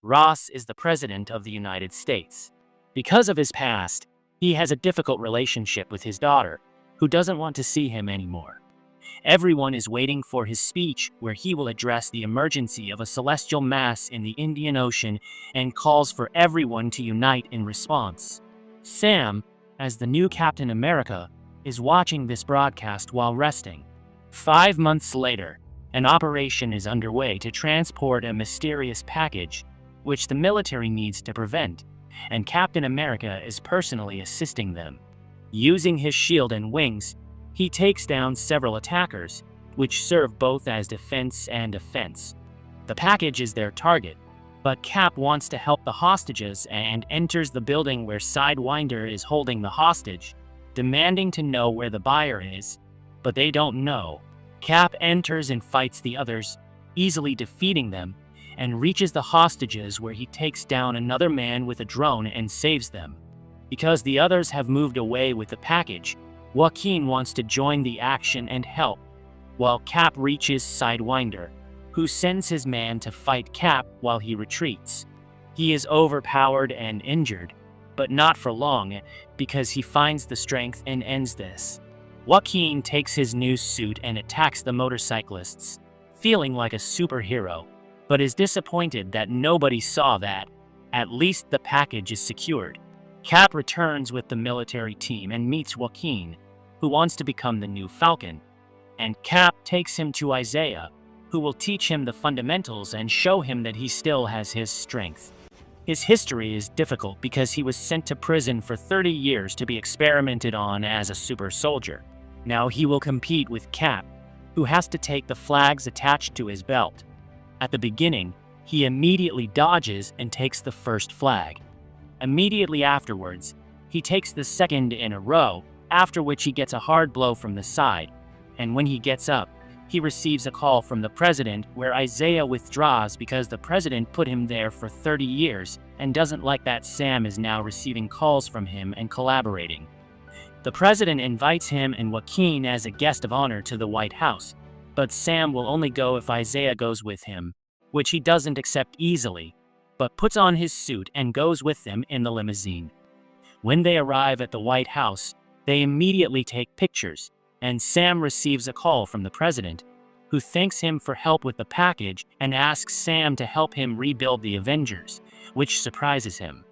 Ross is the President of the United States. Because of his past, he has a difficult relationship with his daughter, who doesn't want to see him anymore. Everyone is waiting for his speech where he will address the emergency of a celestial mass in the Indian Ocean and calls for everyone to unite in response. Sam, as the new Captain America, is watching this broadcast while resting. 5 months later, an operation is underway to transport a mysterious package, which the military needs to prevent, and Captain America is personally assisting them. Using his shield and wings, he takes down several attackers, which serve both as defense and offense. The package is their target, but Cap wants to help the hostages and enters the building where Sidewinder is holding the hostage, demanding to know where the buyer is, but they don't know. Cap enters and fights the others, easily defeating them, and reaches the hostages where he takes down another man with a drone and saves them. Because the others have moved away with the package, Joaquin wants to join the action and help, while Cap reaches Sidewinder, who sends his man to fight Cap while he retreats. He is overpowered and injured, but not for long, because he finds the strength and ends this. Joaquin takes his new suit and attacks the motorcyclists, feeling like a superhero, but is disappointed that nobody saw that. At least the package is secured. Cap returns with the military team and meets Joaquin, who wants to become the new Falcon, and Cap takes him to Isaiah, who will teach him the fundamentals and show him that he still has his strength. His history is difficult because he was sent to prison for 30 years to be experimented on as a super soldier. Now he will compete with Cap, who has to take the flags attached to his belt. At the beginning, he immediately dodges and takes the first flag. Immediately afterwards, he takes the second in a row, after which he gets a hard blow from the side, and when he gets up, he receives a call from the president where Isaiah withdraws because the president put him there for 30 years and doesn't like that Sam is now receiving calls from him and collaborating. The president invites him and Joaquin as a guest of honor to the White House, but Sam will only go if Isaiah goes with him, which he doesn't accept easily, but puts on his suit and goes with them in the limousine. When they arrive at the White House, they immediately take pictures, and Sam receives a call from the president, who thanks him for help with the package and asks Sam to help him rebuild the Avengers, which surprises him.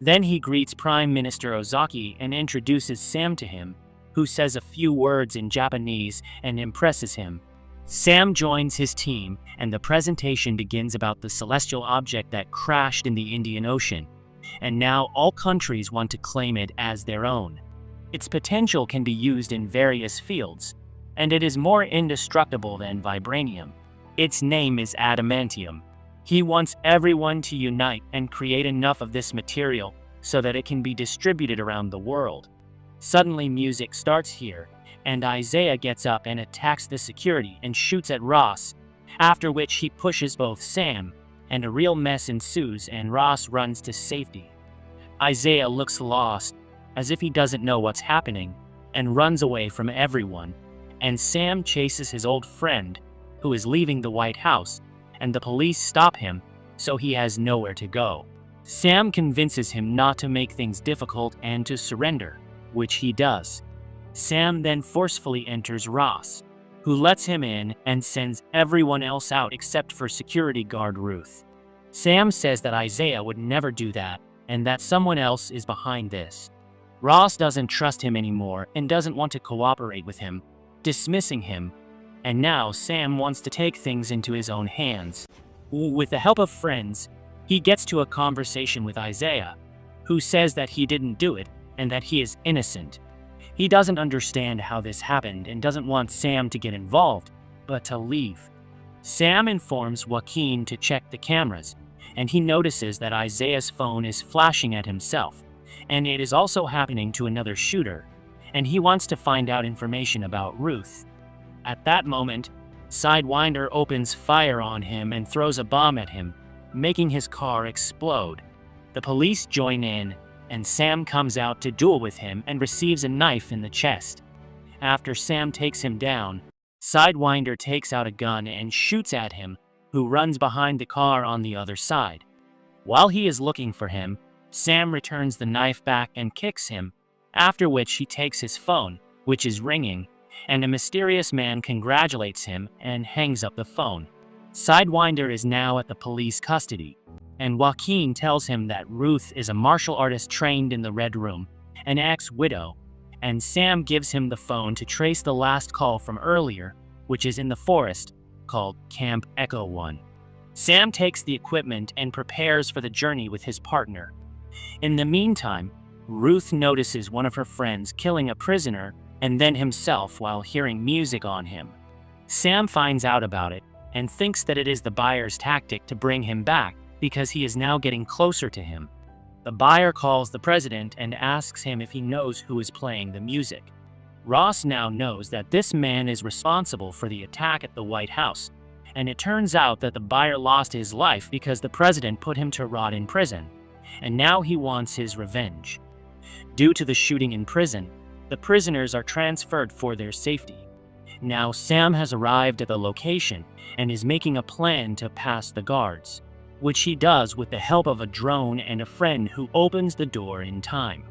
Then he greets Prime Minister Ozaki and introduces Sam to him, who says a few words in Japanese and impresses him. Sam joins his team, and the presentation begins about the celestial object that crashed in the Indian Ocean, and now all countries want to claim it as their own. Its potential can be used in various fields, and it is more indestructible than vibranium. Its name is adamantium. He wants everyone to unite and create enough of this material so that it can be distributed around the world. Suddenly music starts here, and Isaiah gets up and attacks the security and shoots at Ross, after which he pushes both Sam, and a real mess ensues and Ross runs to safety. Isaiah looks lost, as if he doesn't know what's happening, and runs away from everyone, and Sam chases his old friend, who is leaving the White House, and the police stop him, so he has nowhere to go. Sam convinces him not to make things difficult and to surrender, which he does. Sam then forcefully enters Ross, who lets him in and sends everyone else out except for security guard Ruth. Sam says that Isaiah would never do that, and that someone else is behind this. Ross doesn't trust him anymore and doesn't want to cooperate with him, dismissing him, and now Sam wants to take things into his own hands. With the help of friends, he gets to a conversation with Isaiah, who says that he didn't do it and that he is innocent. He doesn't understand how this happened and doesn't want Sam to get involved, but to leave. Sam informs Joaquin to check the cameras, and he notices that Isaiah's phone is flashing at himself, and it is also happening to another shooter, and he wants to find out information about Ruth. At that moment, Sidewinder opens fire on him and throws a bomb at him, making his car explode. The police join in, and Sam comes out to duel with him and receives a knife in the chest. After Sam takes him down, Sidewinder takes out a gun and shoots at him, who runs behind the car on the other side. While he is looking for him, Sam returns the knife back and kicks him, after which he takes his phone, which is ringing, and a mysterious man congratulates him and hangs up the phone. Sidewinder is now at the police custody, and Joaquin tells him that Ruth is a martial artist trained in the Red Room, an ex-widow, and Sam gives him the phone to trace the last call from earlier, which is in the forest, called Camp Echo 1. Sam takes the equipment and prepares for the journey with his partner. In the meantime, Ruth notices one of her friends killing a prisoner and then himself while hearing music on him. Sam finds out about it and thinks that it is the buyer's tactic to bring him back because he is now getting closer to him. The buyer calls the president and asks him if he knows who is playing the music. Ross now knows that this man is responsible for the attack at the White House, and it turns out that the buyer lost his life because the president put him to rot in prison, and now he wants his revenge. Due to the shooting in prison, the prisoners are transferred for their safety. Now Sam has arrived at the location and is making a plan to pass the guards, which he does with the help of a drone and a friend who opens the door in time.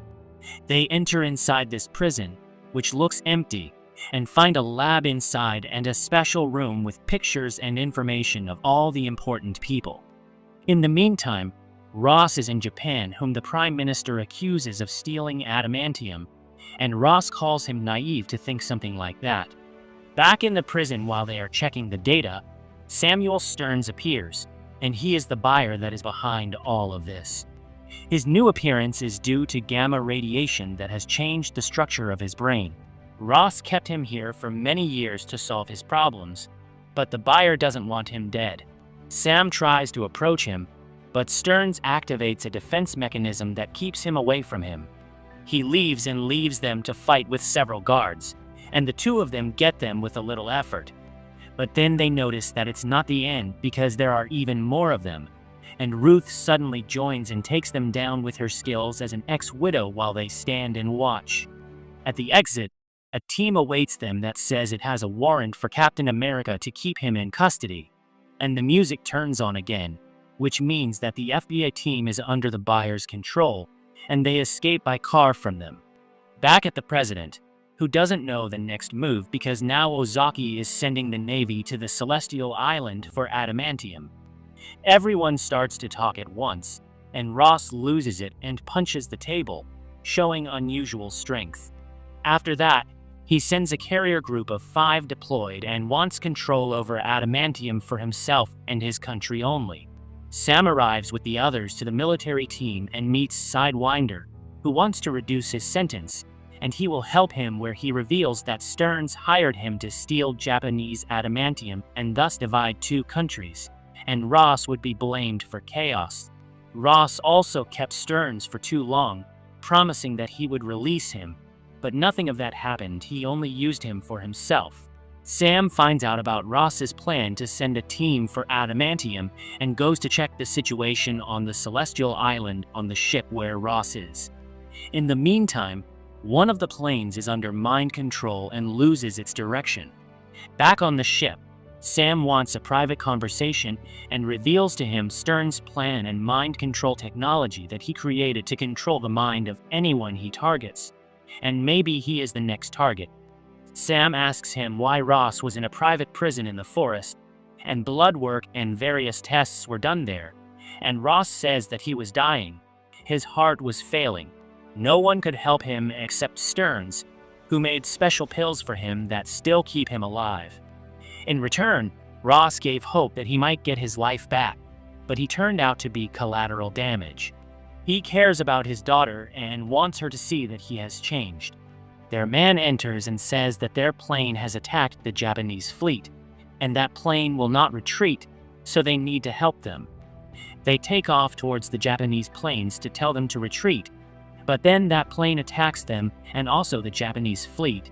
They enter inside this prison, which looks empty, and find a lab inside and a special room with pictures and information of all the important people. In the meantime, Ross is in Japan, whom the Prime Minister accuses of stealing adamantium, and Ross calls him naive to think something like that. Back in the prison while they are checking the data, Samuel Stearns appears, and he is the buyer that is behind all of this. His new appearance is due to gamma radiation that has changed the structure of his brain. Ross kept him here for many years to solve his problems, but the buyer doesn't want him dead. Sam tries to approach him, but Stearns activates a defense mechanism that keeps him away from him. He leaves and leaves them to fight with several guards, and the two of them get them with a little effort. But then they notice that it's not the end because there are even more of them, and Ruth suddenly joins and takes them down with her skills as an ex-widow while they stand and watch. At the exit, a team awaits them that says it has a warrant for Captain America to keep him in custody, and the music turns on again, which means that the FBI team is under the buyer's control, and they escape by car from them. Back at the president, who doesn't know the next move because now Ozaki is sending the Navy to the Celestial Island for adamantium. Everyone starts to talk at once, and Ross loses it and punches the table, showing unusual strength. After that, he sends a carrier group of 5 deployed and wants control over adamantium for himself and his country only. Sam arrives with the others to the military team and meets Sidewinder, who wants to reduce his sentence, and he will help him where he reveals that Stearns hired him to steal Japanese adamantium and thus divide 2 countries, and Ross would be blamed for chaos. Ross also kept Stearns for too long, promising that he would release him, but nothing of that happened. He only used him for himself. Sam finds out about Ross's plan to send a team for adamantium and goes to check the situation on the Celestial Island on the ship where Ross is. In the meantime, one of the planes is under mind control and loses its direction. Back on the ship, Sam wants a private conversation and reveals to him Stearns' plan and mind control technology that he created to control the mind of anyone he targets. And maybe he is the next target. Sam asks him why Ross was in a private prison in the forest, and blood work and various tests were done there, and Ross says that he was dying. His heart was failing. No one could help him except Stearns, who made special pills for him that still keep him alive. In return, Ross gave hope that he might get his life back, but he turned out to be collateral damage. He cares about his daughter and wants her to see that he has changed. Their man enters and says that their plane has attacked the Japanese fleet, and that plane will not retreat, so they need to help them. They take off towards the Japanese planes to tell them to retreat, but then that plane attacks them and also the Japanese fleet,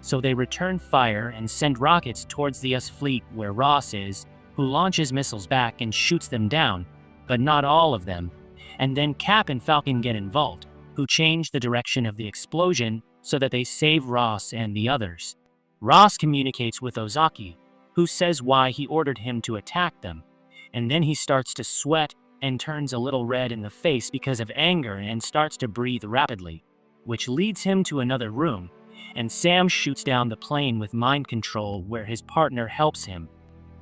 so they return fire and send rockets towards the US fleet where Ross is, who launches missiles back and shoots them down, but not all of them, and then Cap and Falcon get involved, who change the direction of the explosion so that they save Ross and the others. Ross communicates with Ozaki, who says why he ordered him to attack them, and then he starts to sweat and turns a little red in the face because of anger and starts to breathe rapidly, which leads him to another room, and Sam shoots down the plane with mind control where his partner helps him.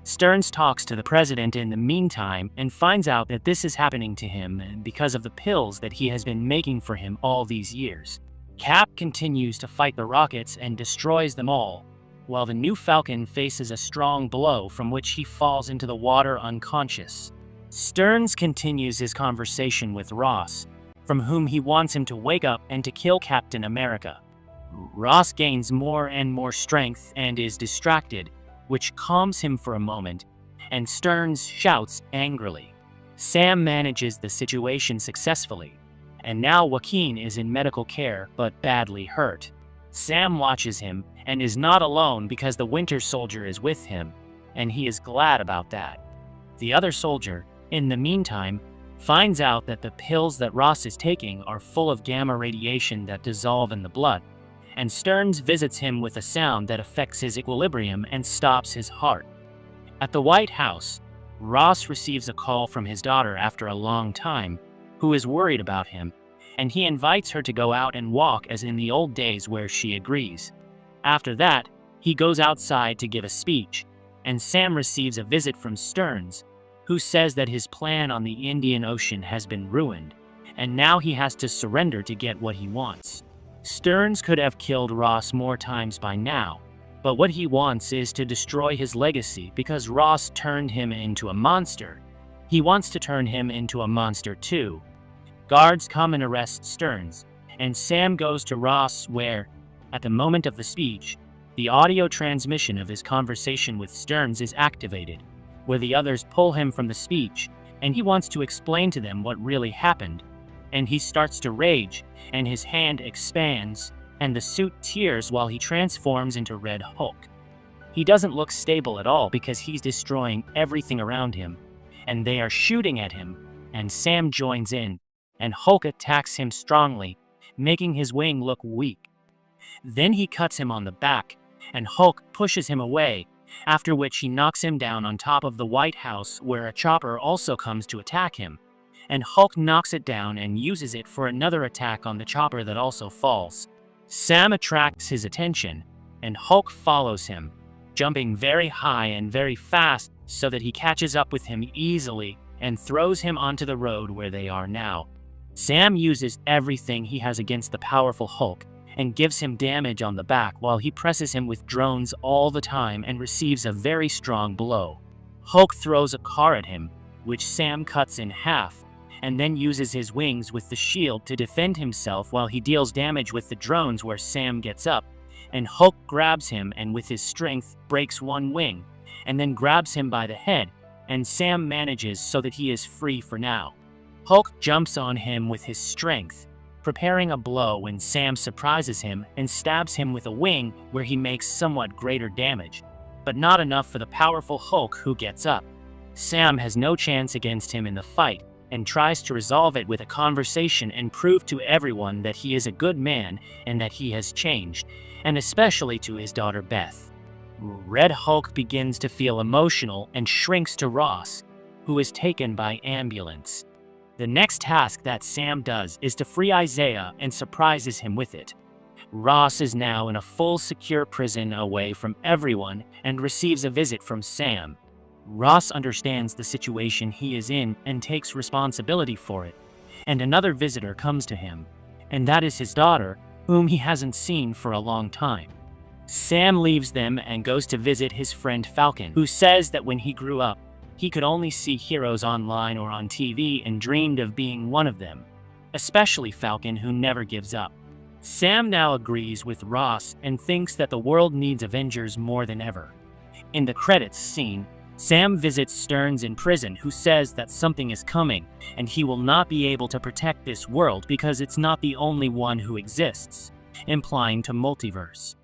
Stearns talks to the president in the meantime and finds out that this is happening to him because of the pills that he has been making for him all these years. Cap continues to fight the rockets and destroys them all, while the new Falcon faces a strong blow from which he falls into the water unconscious. Stearns continues his conversation with Ross, from whom he wants him to wake up and to kill Captain America. Ross gains more and more strength and is distracted, which calms him for a moment, and Stearns shouts angrily. Sam manages the situation successfully, and now Joaquin is in medical care but badly hurt. Sam watches him and is not alone because the Winter Soldier is with him, and he is glad about that. The other soldier, in the meantime, finds out that the pills that Ross is taking are full of gamma radiation that dissolve in the blood, and Stearns visits him with a sound that affects his equilibrium and stops his heart. At the White House, Ross receives a call from his daughter after a long time, who is worried about him, and he invites her to go out and walk as in the old days, where she agrees. After that, he goes outside to give a speech, and Sam receives a visit from Stearns, who says that his plan on the Indian Ocean has been ruined, and now he has to surrender to get what he wants. Stearns could have killed Ross more times by now, but what he wants is to destroy his legacy because Ross turned him into a monster. He wants to turn him into a monster too. Guards come and arrest Stearns, and Sam goes to Ross where, at the moment of the speech, the audio transmission of his conversation with Stearns is activated, where the others pull him from the speech, and he wants to explain to them what really happened. And he starts to rage, and his hand expands, and the suit tears while he transforms into Red Hulk. He doesn't look stable at all because he's destroying everything around him, and they are shooting at him, and Sam joins in, and Hulk attacks him strongly, making his wing look weak. Then he cuts him on the back, and Hulk pushes him away, after which he knocks him down on top of the White House where a chopper also comes to attack him, and Hulk knocks it down and uses it for another attack on the chopper that also falls. Sam attracts his attention, and Hulk follows him, jumping very high and very fast so that he catches up with him easily and throws him onto the road where they are now. Sam uses everything he has against the powerful Hulk and gives him damage on the back while he presses him with drones all the time and receives a very strong blow. Hulk throws a car at him, which Sam cuts in half, and then uses his wings with the shield to defend himself while he deals damage with the drones where Sam gets up, and Hulk grabs him and with his strength breaks one wing, and then grabs him by the head, and Sam manages so that he is free for now. Hulk jumps on him with his strength, preparing a blow when Sam surprises him and stabs him with a wing where he makes somewhat greater damage, but not enough for the powerful Hulk, who gets up. Sam has no chance against him in the fight, and tries to resolve it with a conversation and prove to everyone that he is a good man and that he has changed, and especially to his daughter Beth. Red Hulk begins to feel emotional and shrinks to Ross, who is taken by ambulance. The next task that Sam does is to free Isaiah and surprises him with it. Ross is now in a full secure prison away from everyone and receives a visit from Sam. Ross understands the situation he is in and takes responsibility for it, and another visitor comes to him, and that is his daughter, whom he hasn't seen for a long time. Sam leaves them and goes to visit his friend Falcon, who says that when he grew up, he could only see heroes online or on TV and dreamed of being one of them, especially Falcon, who never gives up. Sam now agrees with Ross and thinks that the world needs Avengers more than ever. In the credits scene, Sam visits Stearns in prison, who says that something is coming and he will not be able to protect this world because it's not the only one who exists, implying to multiverse.